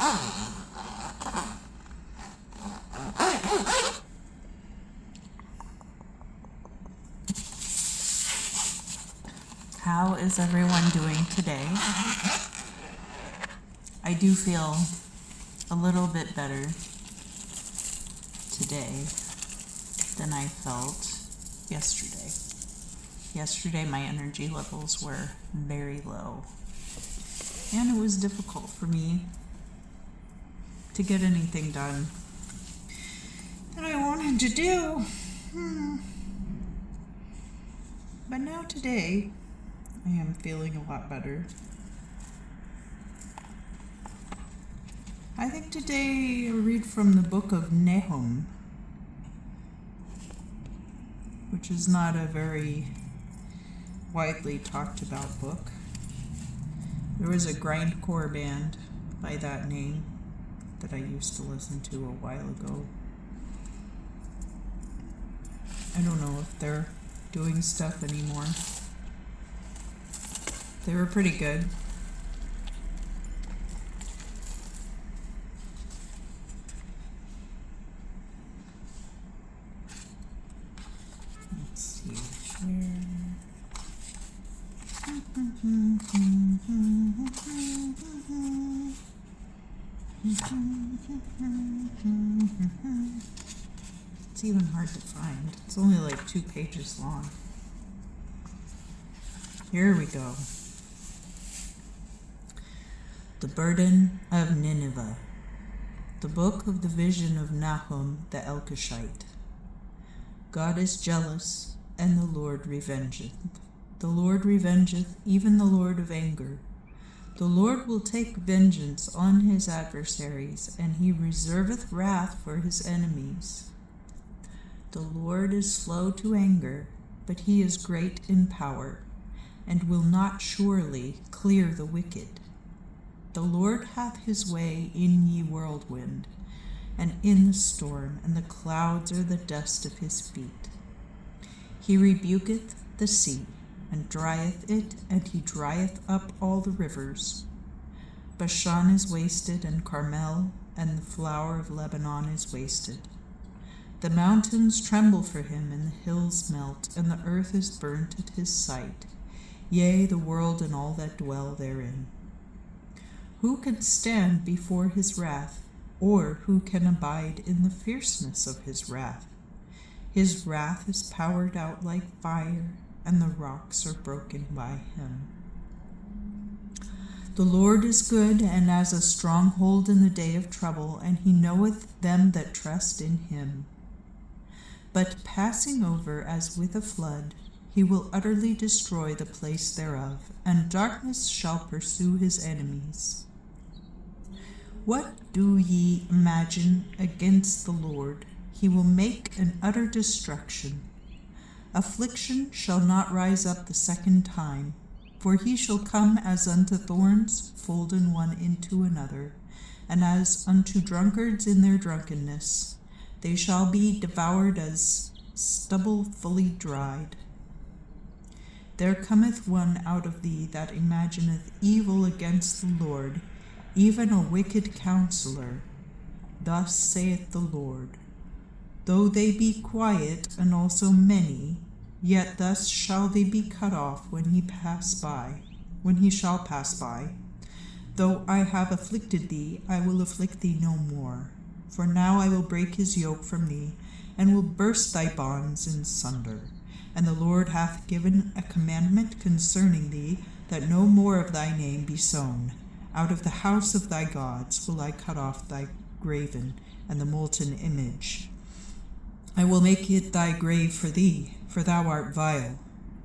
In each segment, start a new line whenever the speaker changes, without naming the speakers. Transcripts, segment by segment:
How is everyone doing today? I do feel a little bit better today than I felt yesterday. Yesterday my energy levels were very low, and it was difficult for me to get anything done that I wanted to do. But now today I am feeling a lot better. I think today I read from the book of Nahum, which is not a very widely talked about book. There was a grindcore band by that name that I used to listen to a while ago. I don't know if they're doing stuff anymore. They were pretty good. Let's see here. It's even hard to find. It's only like 2 pages long. Here we go. The Burden of Nineveh. The book of the vision of Nahum the Elkoshite. God is jealous, and the Lord revengeth. The Lord revengeth, even the Lord of anger. The Lord will take vengeance on his adversaries, and he reserveth wrath for his enemies. The Lord is slow to anger, but he is great in power, and will not surely clear the wicked. The Lord hath his way in ye whirlwind, and in the storm, and the clouds are the dust of his feet. He rebuketh the sea, and drieth it, and he drieth up all the rivers. Bashan is wasted, and Carmel, and the flower of Lebanon is wasted. The mountains tremble for him, and the hills melt, and the earth is burnt at his sight, yea, the world and all that dwell therein. Who can stand before his wrath, or who can abide in the fierceness of his wrath? His wrath is poured out like fire, and the rocks are broken by him. The Lord is good, and as a stronghold in the day of trouble, and he knoweth them that trust in him. But passing over as with a flood, he will utterly destroy the place thereof, and darkness shall pursue his enemies. What do ye imagine against the Lord? He will make an utter destruction. Affliction shall not rise up the second time, for he shall come as unto thorns, folden one into another, and as unto drunkards in their drunkenness. They shall be devoured as stubble fully dried. There cometh one out of thee that imagineth evil against the Lord, even a wicked counselor. Thus saith the Lord, though they be quiet and also many, yet thus shall they be cut off when he shall pass by. Though I have afflicted thee, I will afflict thee no more. For now I will break his yoke from thee, and will burst thy bonds in sunder. And the Lord hath given a commandment concerning thee, that no more of thy name be sown. Out of the house of thy gods will I cut off thy graven and the molten image. I will make it thy grave for thee, for thou art vile.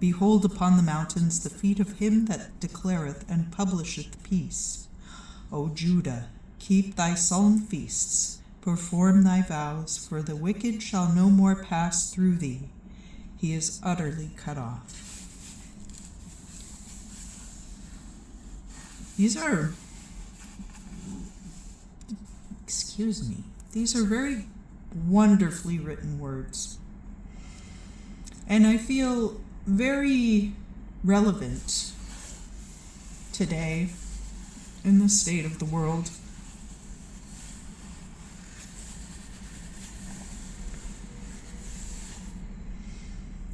Behold upon the mountains the feet of him that declareth and publisheth peace. O Judah, keep thy solemn feasts, perform thy vows, for the wicked shall no more pass through thee. He is utterly cut off. These are very wonderfully written words. And I feel very relevant today in the state of the world.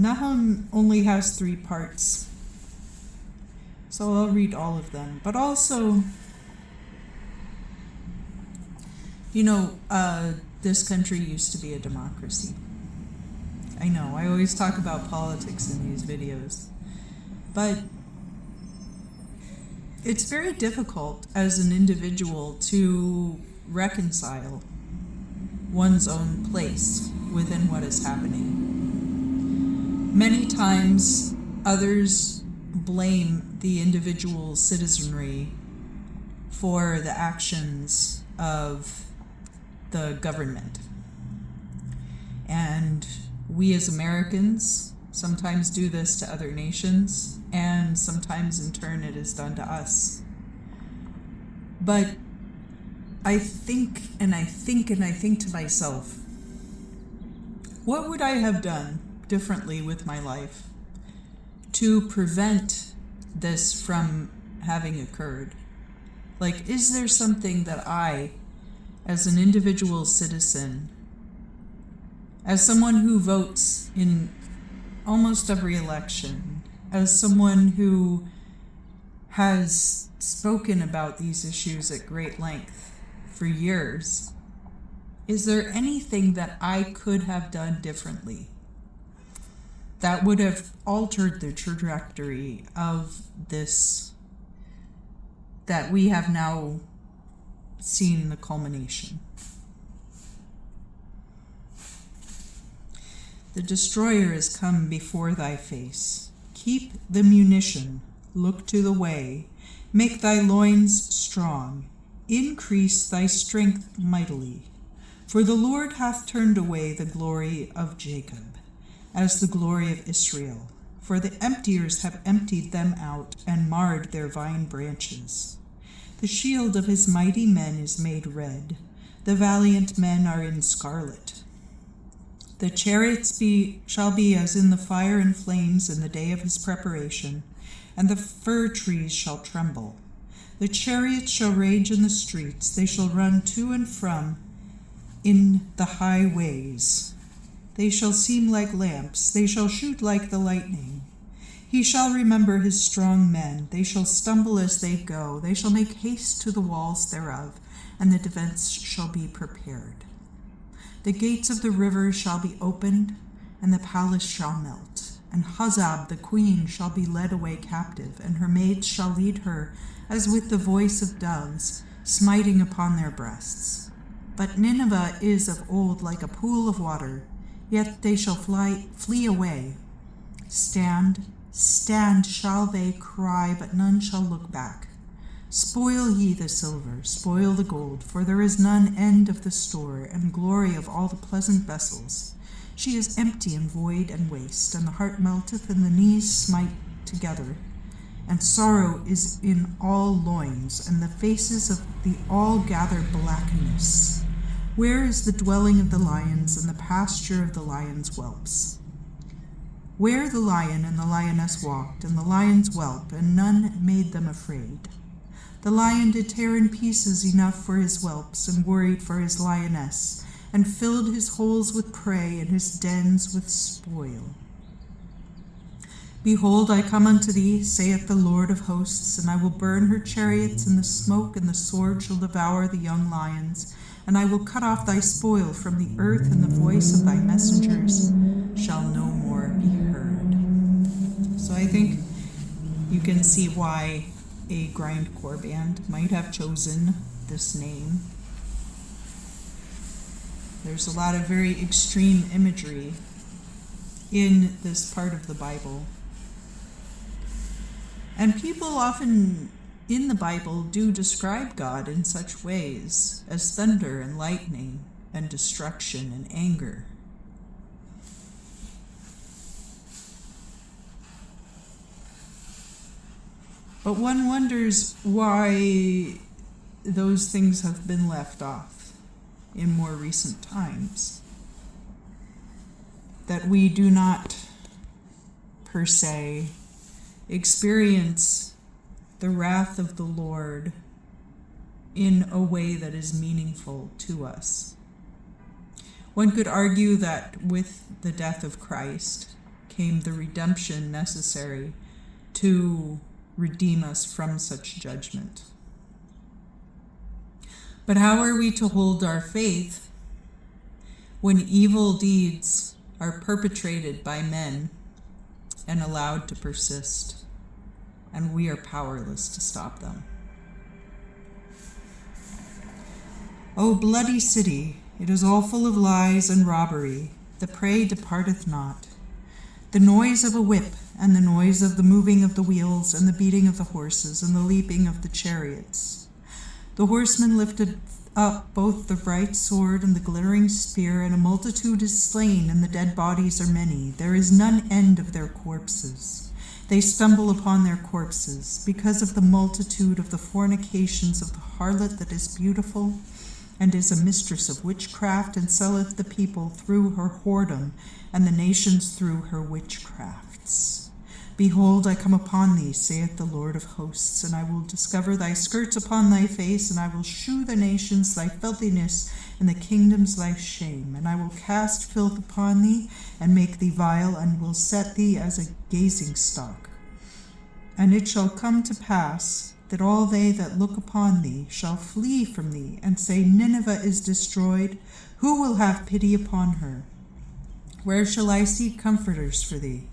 Nahum only has 3 parts, so I'll read all of them. But also, this country used to be a democracy. I know, I always talk about politics in these videos, but it's very difficult as an individual to reconcile one's own place within what is happening. Many times, others blame the individual citizenry for the actions of the government. And we as Americans sometimes do this to other nations, and sometimes in turn it is done to us. But I think to myself, what would I have done differently with my life to prevent this from having occurred? Like, is there something that I, as an individual citizen, as someone who votes in almost every election, as someone who has spoken about these issues at great length for years, is there anything that I could have done differently that would have altered the trajectory of this that we have now seen the culmination? The destroyer is come before thy face. Keep the munition, look to the way, make thy loins strong, increase thy strength mightily. For the Lord hath turned away the glory of Jacob, as the glory of Israel. For the emptiers have emptied them out, and marred their vine branches. The shield of his mighty men is made red, the valiant men are in scarlet. The chariots shall be as in the fire and flames in the day of his preparation, and the fir trees shall tremble. The chariots shall rage in the streets, they shall run to and from in the highways. They shall seem like lamps, they shall shoot like the lightning. He shall remember his strong men, they shall stumble as they go, they shall make haste to the walls thereof, and the defense shall be prepared. The gates of the river shall be opened, and the palace shall melt. And Huzzab the queen shall be led away captive, and her maids shall lead her, as with the voice of doves, smiting upon their breasts. But Nineveh is of old like a pool of water, yet they shall flee away. Stand, stand shall they cry, but none shall look back. Spoil ye the silver, spoil the gold, for there is none end of the store, and glory of all the pleasant vessels. She is empty and void and waste, and the heart melteth, and the knees smite together. And sorrow is in all loins, and the faces of the all gather blackness. Where is the dwelling of the lions, and the pasture of the lion's whelps? Where the lion and the lioness walked, and the lion's whelp, and none made them afraid. The lion did tear in pieces enough for his whelps, and worried for his lioness, and filled his holes with prey, and his dens with spoil. Behold, I come unto thee, saith the Lord of hosts, and I will burn her chariots, and the smoke and the sword shall devour the young lions, and I will cut off thy spoil from the earth, and the voice of thy messengers shall no more be heard. So I think you can see why a grindcore band might have chosen this name. There's a lot of very extreme imagery in this part of the Bible. And people often in the Bible do describe God in such ways as thunder and lightning and destruction and anger. But one wonders why those things have been left off in more recent times. That we do not, per se, experience the wrath of the Lord in a way that is meaningful to us. One could argue that with the death of Christ became the redemption necessary to redeem us from such judgment. But how are we to hold our faith when evil deeds are perpetrated by men and allowed to persist, and we are powerless to stop them? O bloody city, it is all full of lies and robbery. The prey departeth not. The noise of a whip, and the noise of the moving of the wheels, and the beating of the horses, and the leaping of the chariots. The horsemen lifted up both the bright sword and the glittering spear, and a multitude is slain, and the dead bodies are many. There is none end of their corpses. They stumble upon their corpses, because of the multitude of the fornications of the harlot that is beautiful, and is a mistress of witchcraft, and selleth the people through her whoredom, and the nations through her witchcrafts. Behold, I come upon thee, saith the Lord of hosts, and I will discover thy skirts upon thy face, and I will shew the nations thy filthiness, and the kingdoms thy shame. And I will cast filth upon thee, and make thee vile, and will set thee as a gazing stock. And it shall come to pass that all they that look upon thee shall flee from thee, and say, Nineveh is destroyed. Who will have pity upon her? Where shall I seek comforters for thee?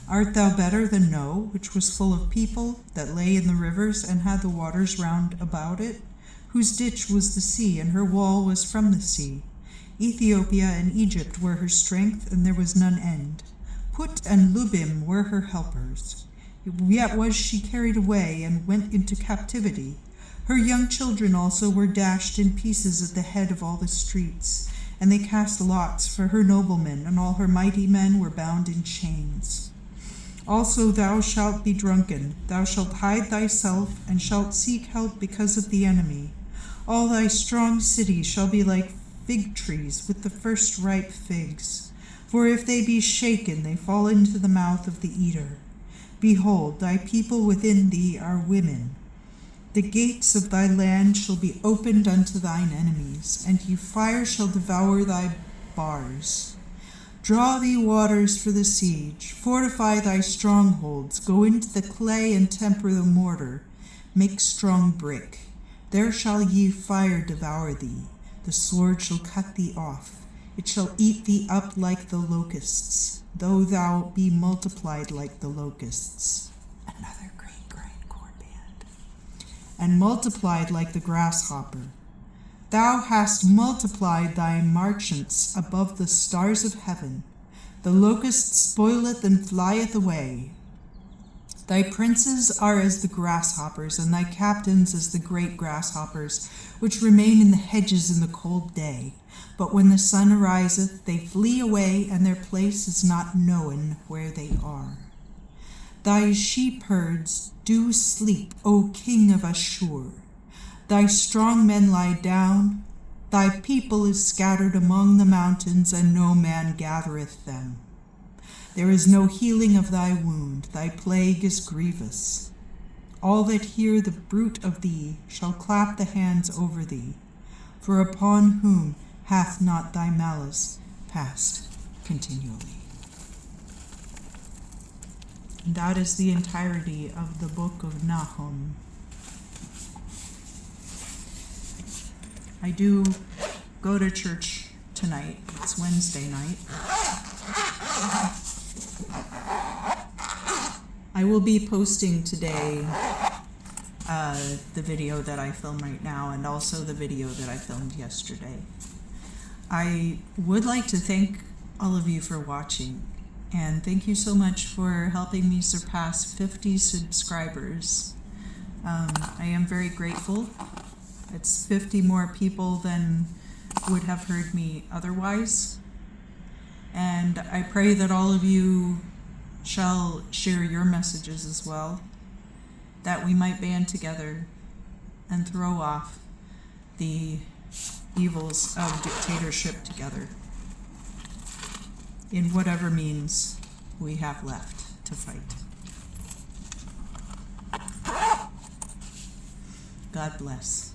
Art thou better than No, which was full of people, that lay in the rivers, and had the waters round about it, whose ditch was the sea, and her wall was from the sea? Ethiopia and Egypt were her strength, and there was none end. Put and Lubim were her helpers. Yet was she carried away, and went into captivity. Her young children also were dashed in pieces at the head of all the streets, and they cast lots for her noblemen, and all her mighty men were bound in chains. Also thou shalt be drunken, thou shalt hide thyself, and shalt seek help because of the enemy. All thy strong cities shall be like fig trees with the first ripe figs. For if they be shaken, they fall into the mouth of the eater. Behold, thy people within thee are women. The gates of thy land shall be opened unto thine enemies, and fire shall devour thy bars. Draw thee waters for the siege, fortify thy strongholds, go into the clay and temper the mortar, make strong brick. There shall ye fire devour thee, the sword shall cut thee off, it shall eat thee up like the locusts, though thou be multiplied like the locusts. Another great grindcore band. And multiplied like the grasshopper. Thou hast multiplied thy marchants above the stars of heaven. The locust spoileth and flieth away. Thy princes are as the grasshoppers, and thy captains as the great grasshoppers, which remain in the hedges in the cold day. But when the sun ariseth, they flee away, and their place is not known where they are. Thy sheepherds do sleep, O king of Ashur. Thy strong men lie down. Thy people is scattered among the mountains, and no man gathereth them. There is no healing of thy wound, thy plague is grievous. All that hear the bruit of thee shall clap the hands over thee, for upon whom hath not thy malice passed continually? And that is the entirety of the book of Nahum. I do go to church tonight. It's Wednesday night. I will be posting today the video that I film right now, and also the video that I filmed yesterday. I would like to thank all of you for watching, and thank you so much for helping me surpass 50 subscribers. I am very grateful. It's 50 more people than would have heard me otherwise. And I pray that all of you shall share your messages as well, that we might band together and throw off the evils of dictatorship together in whatever means we have left to fight. God bless.